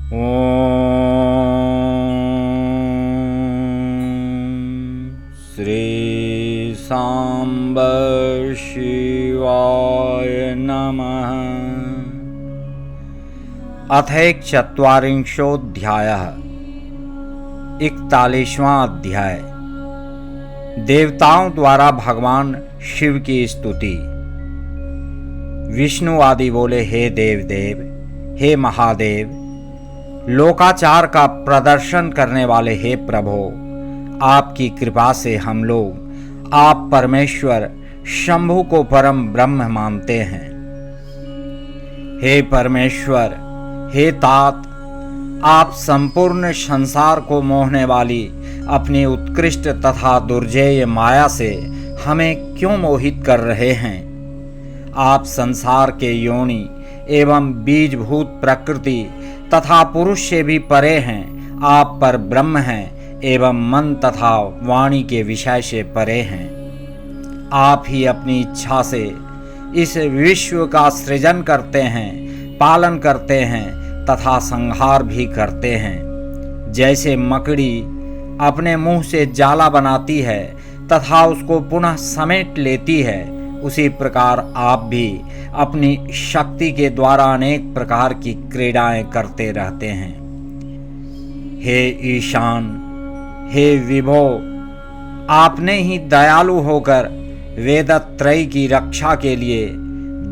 ॐ श्री सांब शिवाय नमः। अथैकचत्वारिंशोऽध्यायः। 41वां अध्याय। देवताओं द्वारा भगवान शिव की स्तुति। विष्णु आदि बोले, हे देवदेव, हे महादेव, लोकाचार का प्रदर्शन करने वाले हे प्रभो, आपकी कृपा से हम लोग आप परमेश्वर शंभु को परम ब्रह्म मानते हैं। हे परमेश्वर, हे तात, आप संपूर्ण संसार को मोहने वाली अपनी उत्कृष्ट तथा दुर्जेय माया से हमें क्यों मोहित कर रहे हैं? आप संसार के योनि एवं बीजभूत प्रकृति तथा पुरुष से भी परे हैं। आप पर ब्रह्म हैं एवं मन तथा वाणी के विषय से परे हैं। आप ही अपनी इच्छा से इस विश्व का सृजन करते हैं, पालन करते हैं तथा संहार भी करते हैं। जैसे मकड़ी अपने मुंह से जाला बनाती है तथा उसको पुनः समेट लेती है, उसी प्रकार आप भी अपनी शक्ति के द्वारा अनेक प्रकार की क्रीड़ाएं करते रहते हैं। हे ईशान, हे विभो, आपने ही दयालु होकर वेदत्रय की रक्षा के लिए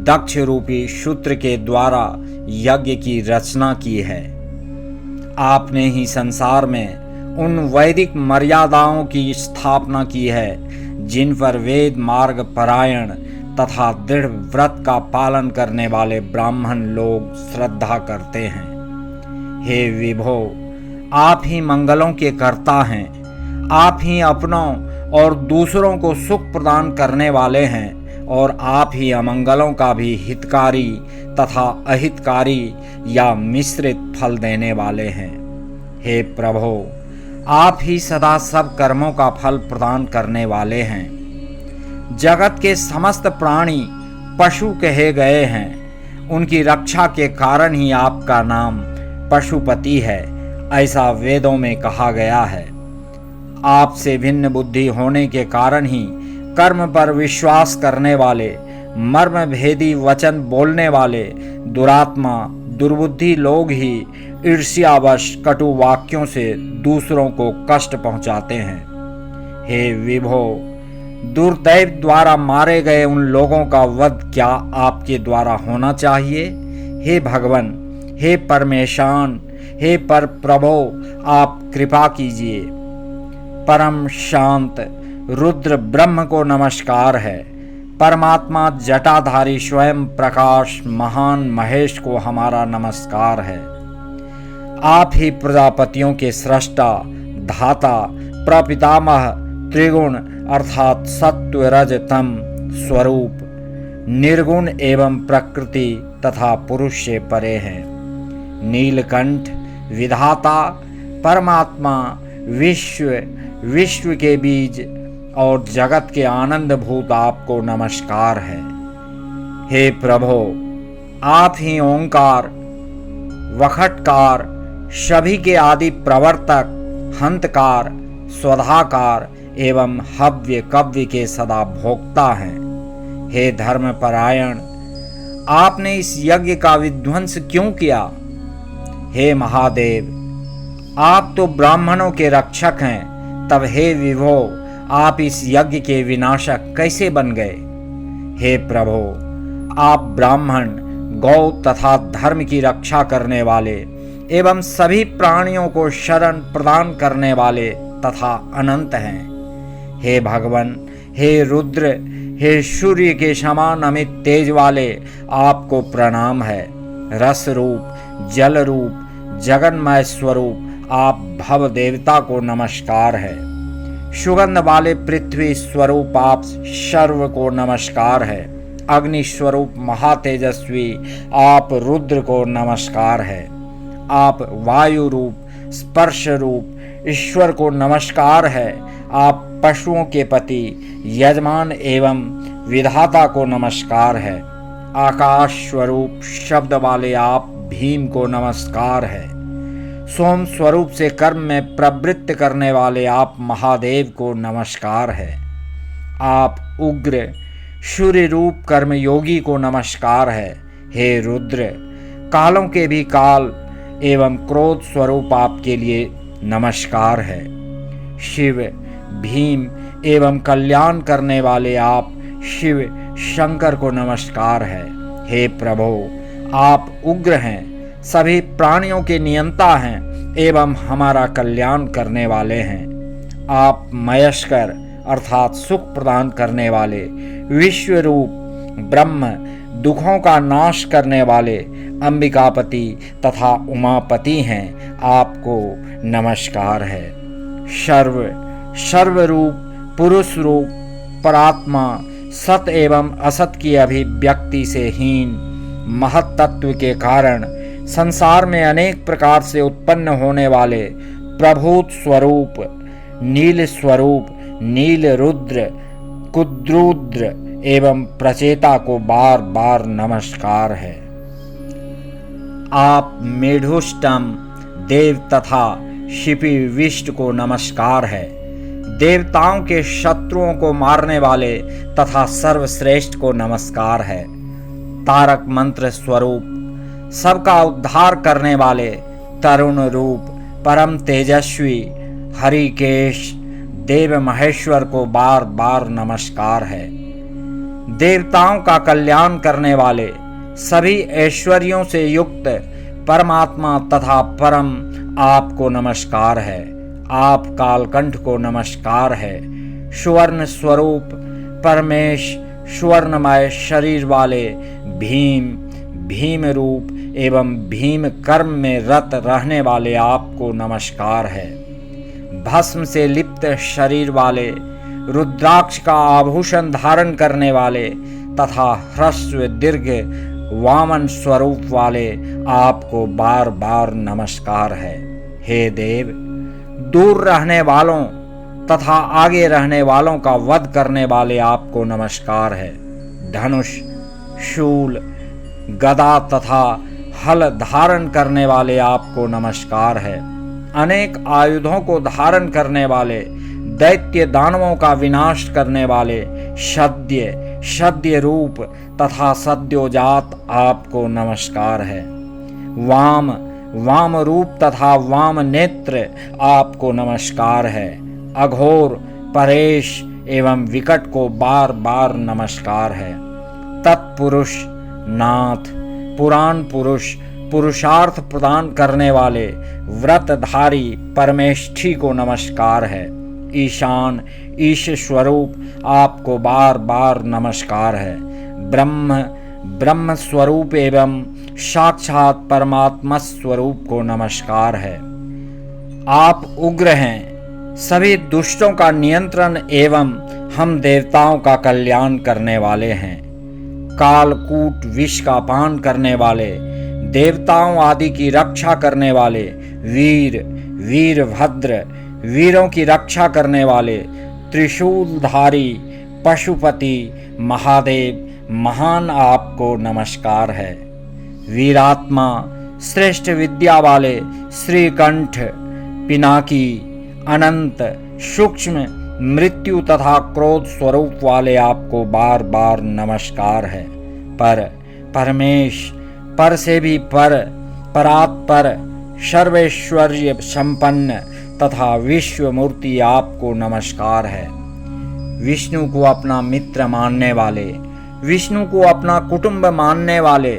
दक्ष रूपी शूद्र के द्वारा यज्ञ की रचना की है। आपने ही संसार में उन वैदिक मर्यादाओं की स्थापना की है जिन पर वेद मार्ग परायण तथा दृढ़ व्रत का पालन करने वाले ब्राह्मण लोग श्रद्धा करते हैं। हे विभो, आप ही मंगलों के कर्ता हैं। आप ही अपनों और दूसरों को सुख प्रदान करने वाले हैं और आप ही अमंगलों का भी हितकारी तथा अहितकारी या मिश्रित फल देने वाले हैं। हे प्रभो, आप ही सदा सब कर्मों का फल प्रदान करने वाले हैं। जगत के समस्त प्राणी पशु कहे गए हैं। उनकी रक्षा के कारण ही आपका नाम पशुपति है, ऐसा वेदों में कहा गया है। आपसे भिन्न बुद्धि होने के कारण ही कर्म पर विश्वास करने वाले, मर्म भेदी वचन बोलने वाले दुरात्मा दुर्बुद्धि लोग ही ईर्ष्यावश कटु वाक्यों से दूसरों को कष्ट पहुंचाते हैं। हे विभो, दुर्दैव द्वारा मारे गए उन लोगों का वध क्या आपके द्वारा होना चाहिए? हे भगवान, हे परमेशान, हे पर प्रभो, आप कृपा कीजिए। परम शांत रुद्र ब्रह्म को नमस्कार है। परमात्मा जटाधारी स्वयं प्रकाश महान महेश को हमारा नमस्कार है। आप ही प्रजापतियों के सृष्टा, धाता, प्रपितामह, त्रिगुण अर्थात सत्व रज तम स्वरूप, निर्गुण एवं प्रकृति तथा पुरुष से परे हैं। नीलकंठ विधाता, परमात्मा, विश्व के बीज और जगत के आनंद भूत आपको नमस्कार है। हे प्रभो, आप ही ओंकार, वखटकार, सभी के आदि प्रवर्तक, हंतकार, स्वधाकार एवं हव्य कव्य के सदा भोक्ता हैं। हे धर्म परायण, आपने इस यज्ञ का विध्वंस क्यों किया? हे महादेव, आप तो ब्राह्मणों के रक्षक हैं, तब हे विभो, आप इस यज्ञ के विनाशक कैसे बन गए? हे प्रभो, आप ब्राह्मण, गौ तथा धर्म की रक्षा करने वाले एवं सभी प्राणियों को शरण प्रदान करने वाले तथा अनंत हैं। हे भगवान, हे रुद्र, हे सूर्य के समान अमित तेज वाले, आपको प्रणाम है। रस रूप, जल रूप, जगन्मय स्वरूप आप भव देवता को नमस्कार है। सुगंध वाले पृथ्वी स्वरूप आप सर्व को नमस्कार है। अग्नि स्वरूप महातेजस्वी आप रुद्र को नमस्कार है। आप वायु रूप, स्पर्श रूप ईश्वर को नमस्कार है। आप पशुओं के पति, यजमान एवं विधाता को नमस्कार है। आकाश स्वरूप शब्द वाले आप भीम को नमस्कार है। सोम स्वरूप से कर्म में प्रवृत्त करने वाले आप महादेव को नमस्कार है। आप उग्र सूर्य रूप कर्मयोगी को नमस्कार है। हे रुद्र, कालों के भी काल एवं क्रोध स्वरूप आपके लिए नमस्कार है। शिव, भीम एवं कल्याण करने वाले आप शिव शंकर को नमस्कार है। हे प्रभु, आप उग्र हैं, सभी प्राणियों के नियंता हैं एवं हमारा कल्याण करने वाले हैं। आप मयस्कर अर्थात सुख प्रदान करने वाले विश्व रूप ब्रह्म, दुखों का नाश करने वाले अंबिकापति तथा उमापति हैं। आपको नमस्कार है। सर्वरूप पुरुष रूप परात्मा, सत एवं असत की अभिव्यक्ति से हीन महत तत्व के कारण संसार में अनेक प्रकार से उत्पन्न होने वाले प्रभूत स्वरूप नील रुद्र, कुद्रुद्र एवं प्रचेता को बार बार नमस्कार है। आप मेढुष्टम देव तथा शिपि विष्ट को नमस्कार है। देवताओं के शत्रुओं को मारने वाले तथा सर्वश्रेष्ठ को नमस्कार है। तारक मंत्र स्वरूप सबका उद्धार करने वाले तरुण रूप परम तेजस्वी हरिकेश देव महेश्वर को बार बार नमस्कार है। देवताओं का कल्याण करने वाले सभी ऐश्वर्यों से युक्त परमात्मा तथा परम आपको नमस्कार है। आप कालकंठ को नमस्कार है। सुवर्ण स्वरूप परमेश सुवर्णमय शरीर वाले भीम रूप एवं भीम कर्म में रत रहने वाले आपको नमस्कार है। भस्म से लिप्त शरीर वाले रुद्राक्ष का आभूषण धारण करने वाले तथा ह्रस्व दीर्घ वामन स्वरूप वाले आपको बार बार नमस्कार है। हे देव, दूर रहने वालों तथा आगे रहने वालों का वध करने वाले आपको नमस्कार है। धनुष, शूल, गदा तथा हल धारण करने वाले आपको नमस्कार है। अनेक आयुधों को धारण करने वाले दैत्य दानवों का विनाश करने वाले सद्य रूप तथा सद्योजात आपको नमस्कार है। वाम रूप तथा वाम नेत्र आपको नमस्कार है। अघोर, परेश एवं विकट को बार बार नमस्कार है। तत्पुरुष, नाथ, पुराण पुरुष, पुरुषार्थ प्रदान करने वाले व्रतधारी परमेष्ठी को नमस्कार है। ईशान, ईश स्वरूप आपको बार बार नमस्कार है। ब्रह्म स्वरूप एवं साक्षात परमात्मा स्वरूप को नमस्कार है। आप उग्र हैं, सभी दुष्टों का नियंत्रण एवं हम देवताओं का कल्याण करने वाले हैं। कालकूट विष का पान करने वाले, देवताओं आदि की रक्षा करने वाले वीरभद्र, वीरों की रक्षा करने वाले त्रिशूलधारी पशुपति महादेव महान आपको नमस्कार है। वीरात्मा, श्रेष्ठ विद्या वाले श्रीकंठ, पिनाकी, अनंत, सूक्ष्म, मृत्यु तथा क्रोध स्वरूप वाले आपको बार बार नमस्कार है। परमेश, पर से भी परात्पर, सर्वैश्वर्य संपन्न तथा विश्व मूर्ति आपको नमस्कार है। विष्णु को अपना मित्र मानने वाले, विष्णु को अपना कुटुंब मानने वाले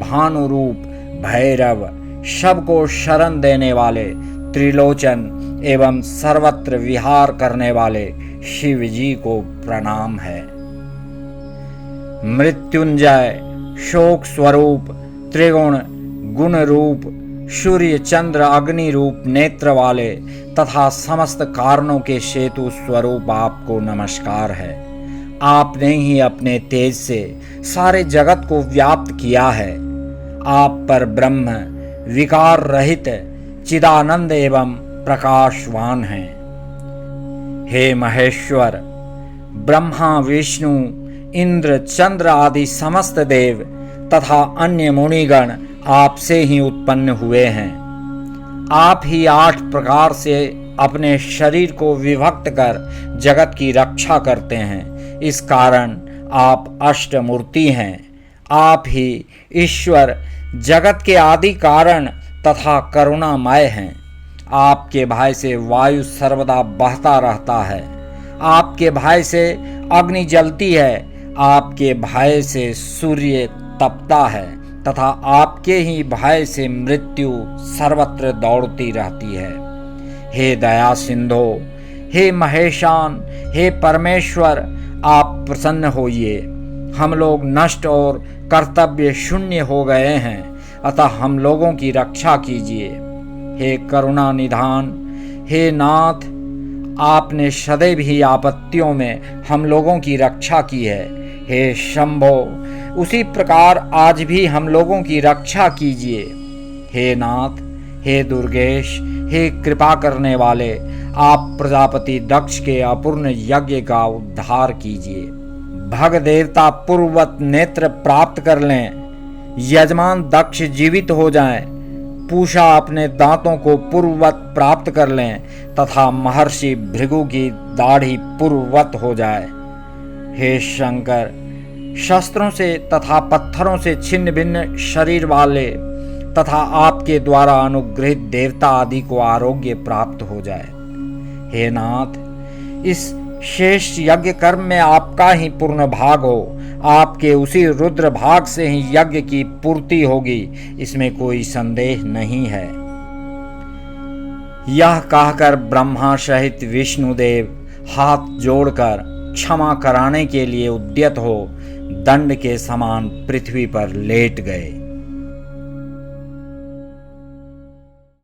भानुरूप भैरव, सबको शरण देने वाले त्रिलोचन एवं सर्वत्र विहार करने वाले शिव जी को प्रणाम है। मृत्युंजय, शोक स्वरूप, त्रिगुण गुण रूप, सूर्य चंद्र अग्नि रूप नेत्र वाले तथा समस्त कारणों के सेतु स्वरूप आपको नमस्कार है। आपने ही अपने तेज से सारे जगत को व्याप्त किया है। आप पर ब्रह्म, विकार रहित, चिदानंद एवं प्रकाशवान हैं। हे महेश्वर, ब्रह्मा, विष्णु, इंद्र, चंद्र आदि समस्त देव तथा अन्य मुनिगण आपसे ही उत्पन्न हुए हैं। आप ही 8 प्रकार से अपने शरीर को विभक्त कर जगत की रक्षा करते हैं। इस कारण आप अष्टमूर्ति हैं। आप ही ईश्वर, जगत के आदि कारण तथा करुणामय हैं। आपके भय से वायु सर्वदा बहता रहता है। आपके भय से अग्नि जलती है। आपके भय से सूर्य तपता है तथा आपके ही भय से मृत्यु सर्वत्र दौड़ती रहती है। हे दया सिंधो, हे महेशान, हे परमेश्वर, आप प्रसन्न होइए। हम लोग नष्ट और कर्तव्य शून्य हो गए हैं, अतः हम लोगों की रक्षा कीजिए। हे करुणा निधान, हे नाथ, आपने सदैव ही आपत्तियों में हम लोगों की रक्षा की है। हे शंभो, उसी प्रकार आज भी हम लोगों की रक्षा कीजिए। हे नाथ, हे दुर्गेश, हे कृपा करने वाले, आप प्रजापति दक्ष के अपूर्ण यज्ञ का उद्धार कीजिए। भग देवता पूर्ववत नेत्र प्राप्त कर लें। यजमान दक्ष जीवित हो जाएं। पूषा अपने दांतों को पूर्ववत प्राप्त कर लें तथा महर्षि भृगु की दाढ़ी पूर्ववत हो जाए। हे शंकर, शस्त्रों से तथा पत्थरों से छिन्न भिन्न शरीर वाले तथा आपके द्वारा अनुग्रहित देवता आदि को आरोग्य प्राप्त हो जाए। हे नाथ, इस शेष यज्ञ कर्म में आपका ही पूर्ण भाग हो। आपके उसी रुद्र भाग से ही यज्ञ की पूर्ति होगी, इसमें कोई संदेह नहीं है। यह कहकर ब्रह्मा सहित विष्णुदेव हाथ जोड़कर क्षमा कराने के लिए उद्यत हो दंड के समान पृथ्वी पर लेट गए।